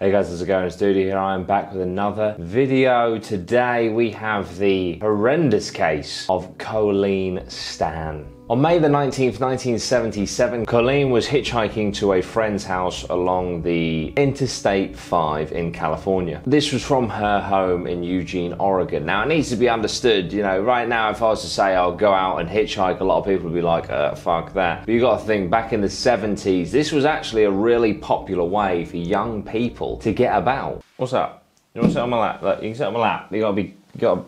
Hey guys, how's it going? It's Dudey here. I am back with another video. Today we have the horrendous case of Colleen Stan. On May the 19th, 1977, Colleen was hitchhiking to a friend's house along the Interstate 5 in California. This was from her home in Eugene, Oregon. Now, it needs to be understood, you know, right now, if I was to say I'll go out and hitchhike, a lot of people would be like, fuck that. But you got to think, back in the 70s, this was actually a really popular way for young people to get about. What's up? You want to sit on my lap? Look, you can sit on my lap. You gotta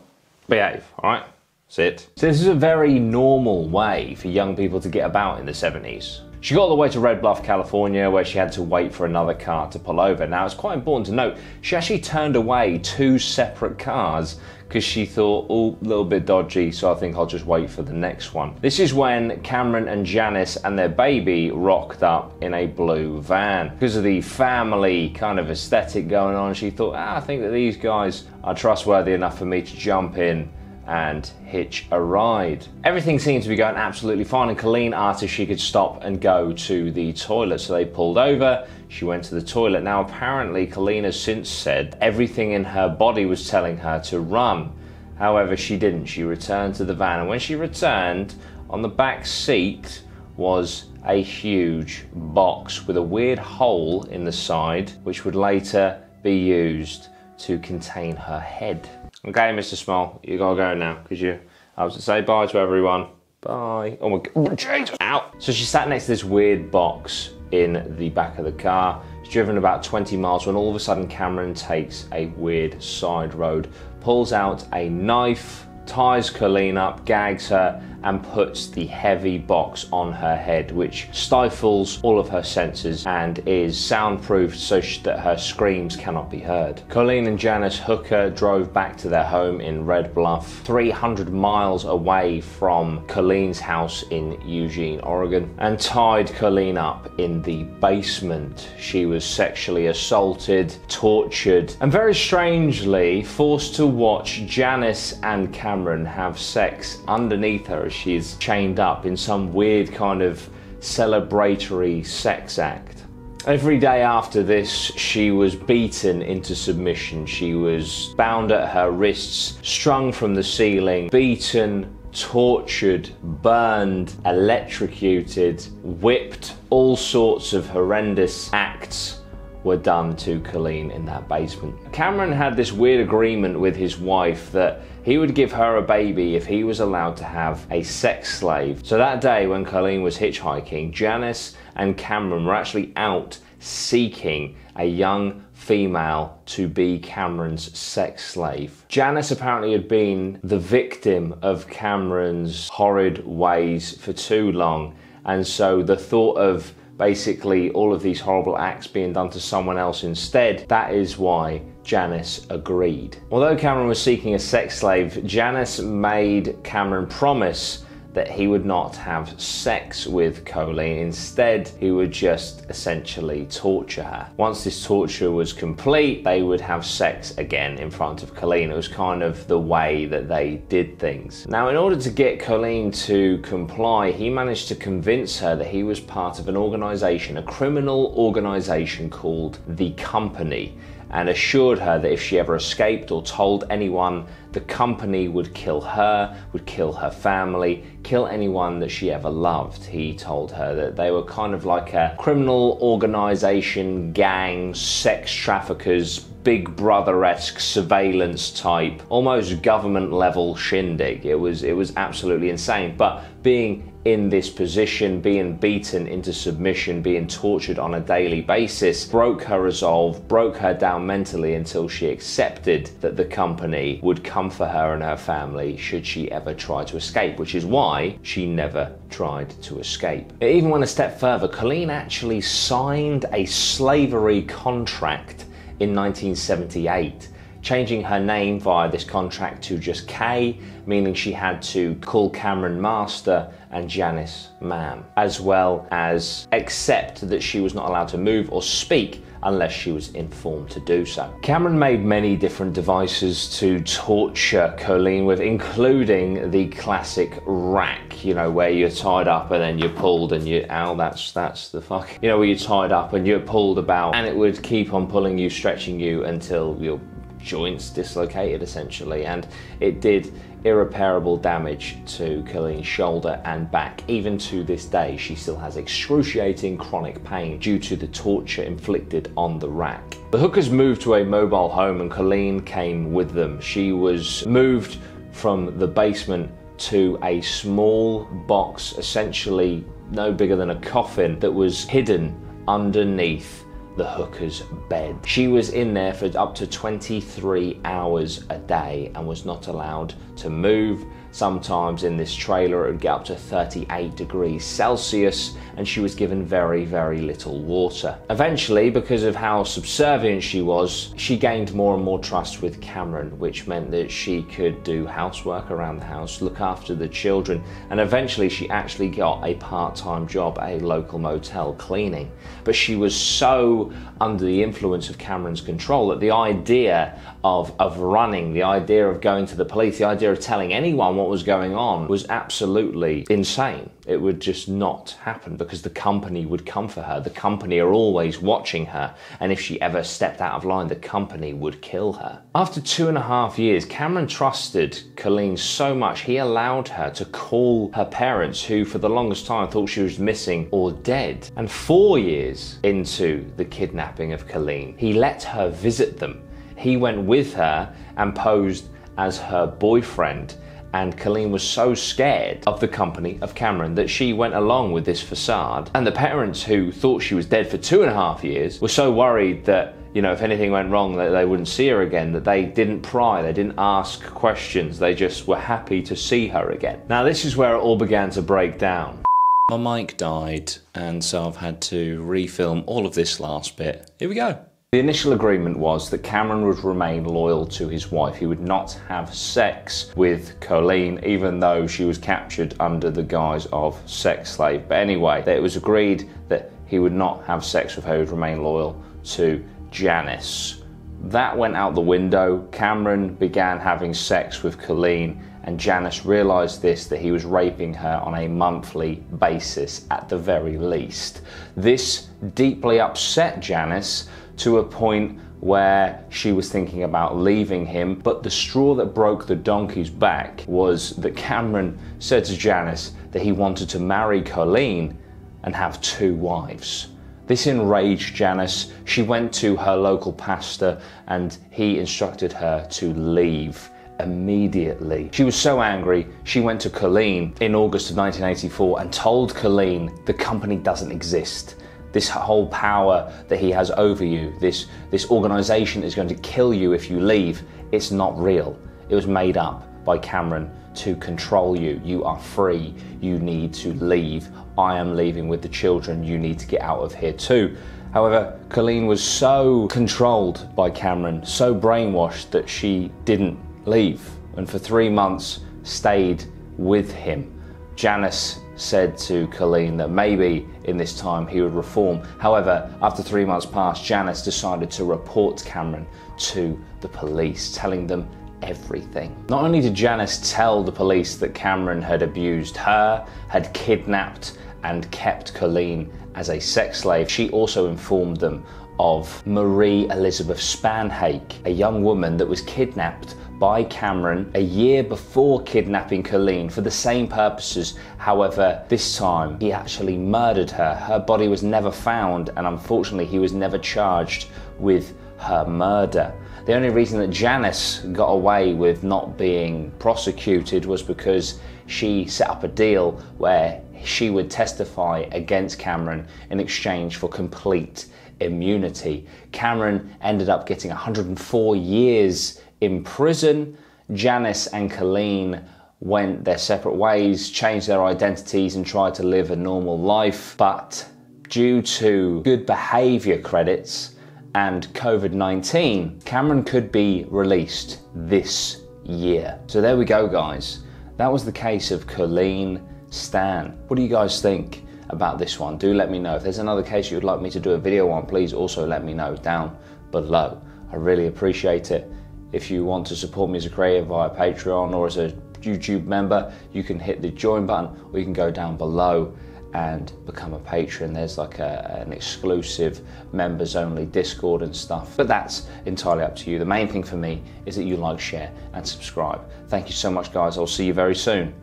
behave, all right? Sit. So this is a very normal way for young people to get about in the 70s. She got all the way to Red Bluff, California, where she had to wait for another car to pull over. Now, it's quite important to note, she actually turned away 2 separate cars because she thought, oh, a little bit dodgy, so I think I'll just wait for the next one. This is when Cameron and Janice and their baby rocked up in a blue van. Because of the family kind of aesthetic going on, she thought, I think that these guys are trustworthy enough for me to jump in and hitch a ride. Everything seemed to be going absolutely fine, and Colleen asked if she could stop and go to the toilet. So they pulled over, she went to the toilet. Now apparently Colleen has since said everything in her body was telling her to run. However, she didn't. She returned to the van, and when she returned, on the back seat was a huge box with a weird hole in the side, which would later be used to contain her head. Okay, Mr. Small, you gotta go now, because you have to say bye to everyone. Bye. Oh my God, Jesus. Ow. So she sat next to this weird box in the back of the car. She's driven about 20 miles when all of a sudden Cameron takes a weird side road, pulls out a knife, ties Colleen up, gags her, and puts the heavy box on her head, which stifles all of her senses and is soundproofed so that her screams cannot be heard. Colleen and Janice Hooker drove back to their home in Red Bluff, 300 miles away from Colleen's house in Eugene, Oregon, and tied Colleen up in the basement. She was sexually assaulted, tortured, and very strangely forced to watch Janice and Cameron have sex underneath her as she's chained up in some weird kind of celebratory sex act. Every day after this, she was beaten into submission. She was bound at her wrists, strung from the ceiling, beaten, tortured, burned, electrocuted, whipped. All sorts of horrendous acts were done to Colleen in that basement. Cameron had this weird agreement with his wife that he would give her a baby if he was allowed to have a sex slave. So that day when Colleen was hitchhiking, Janice and Cameron were actually out seeking a young female to be Cameron's sex slave. Janice apparently had been the victim of Cameron's horrid ways for too long, and so the thought of basically all of these horrible acts being done to someone else instead, that is why Janice agreed. Although Cameron was seeking a sex slave, Janice made Cameron promise that he would not have sex with Colleen. Instead, he would just essentially torture her. Once this torture was complete, they would have sex again in front of Colleen. It was kind of the way that they did things. Now, in order to get Colleen to comply, he managed to convince her that he was part of an organization, a criminal organization called The Company, and assured her that if she ever escaped or told anyone, the company would kill her, would kill her family, kill anyone that she ever loved. He told her that they were kind of like a criminal organization, gang, sex traffickers, Big Brother-esque surveillance type, almost government level shindig. It was absolutely insane. But being in this position, being beaten into submission, being tortured on a daily basis, broke her resolve, broke her down mentally until she accepted that the company would come for her and her family should she ever try to escape, which is why she never tried to escape. It even went a step further. Colleen actually signed a slavery contract in 1978, changing her name via this contract to just Kay, meaning she had to call Cameron master and Janice ma'am, as well as accept that she was not allowed to move or speak unless she was informed to do so. Cameron made many different devices to torture Colleen with, including the classic rack, you know, where you're tied up and then you're pulled and you, ow, that's the fuck, you know, where you're tied up and you're pulled about, and it would keep on pulling you, stretching you until your joints dislocated essentially, and it did irreparable damage to Colleen's shoulder and back. Even to this day, she still has excruciating chronic pain due to the torture inflicted on the rack. The hookers moved to a mobile home and Colleen came with them. She was moved from the basement to a small box, essentially no bigger than a coffin, that was hidden underneath the hooker's bed. She was in there for up to 23 hours a day and was not allowed to move. Sometimes in this trailer it would get up to 38 degrees Celsius, and she was given very, very little water. Eventually, because of how subservient she was, she gained more and more trust with Cameron, which meant that she could do housework around the house, look after the children, and eventually she actually got a part-time job at a local motel cleaning. But she was so under the influence of Cameron's control that the idea of running, the idea of going to the police, the idea of telling anyone what was going on was absolutely insane. It would just not happen because the company would come for her. The company are always watching her, and if she ever stepped out of line, the company would kill her. After 2.5 years, Cameron trusted Colleen so much, he allowed her to call her parents, who for the longest time thought she was missing or dead. And 4 years into the kidnapping of Colleen, he let her visit them. He went with her and posed as her boyfriend, and Colleen was so scared of the company of Cameron that she went along with this facade. And the parents, who thought she was dead for 2.5 years, were so worried that, you know, if anything went wrong, that they wouldn't see her again, that they didn't pry, they didn't ask questions, they just were happy to see her again. Now this is where it all began to break down. My mic died, and so I've had to refilm all of this last bit. Here we go. The initial agreement was that Cameron would remain loyal to his wife. He would not have sex with Colleen, even though she was captured under the guise of sex slave. But anyway, it was agreed that he would not have sex with her, he would remain loyal to Janice. That went out the window. Cameron began having sex with Colleen, and Janice realised this, that he was raping her on a monthly basis at the very least. This deeply upset Janice to a point where she was thinking about leaving him, but the straw that broke the donkey's back was that Cameron said to Janice that he wanted to marry Colleen and have 2 wives. This enraged Janice. She went to her local pastor and he instructed her to leave immediately. She was so angry, she went to Colleen in August of 1984 and told Colleen the company doesn't exist. This whole power that he has over you, this organization is going to kill you if you leave, it's not real. It was made up by Cameron to control you. You are free, you need to leave. I am leaving with the children, you need to get out of here too. However, Colleen was so controlled by Cameron, so brainwashed, that she didn't leave, and for 3 months stayed with him. Janice said to Colleen that maybe in this time he would reform. However, after 3 months passed, Janice decided to report Cameron to the police, telling them everything. Not only did Janice tell the police that Cameron had abused her, had kidnapped and kept Colleen as a sex slave, she also informed them of Marie Elizabeth Spanhake, a young woman that was kidnapped by Cameron a year before kidnapping Colleen for the same purposes. However, this time he actually murdered her. Her body was never found, and unfortunately he was never charged with her murder. The only reason that Janice got away with not being prosecuted was because she set up a deal where she would testify against Cameron in exchange for complete immunity. Cameron ended up getting 104 years in prison. Janice and Colleen went their separate ways, changed their identities and tried to live a normal life. But due to good behaviour credits and COVID-19, Cameron could be released this year. So there we go, guys. That was the case of Colleen Stan. What do you guys think about this one. Do let me know. If there's another case you would like me to do a video on, please also let me know down below. I really appreciate it. If you want to support me as a creator via Patreon or as a YouTube member, you can hit the join button, or you can go down below and become a patron. There's like an exclusive members only Discord and stuff, but that's entirely up to you. The main thing for me is that you like, share and subscribe. Thank you so much, guys. I'll see you very soon.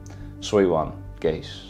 Sweet one, geese.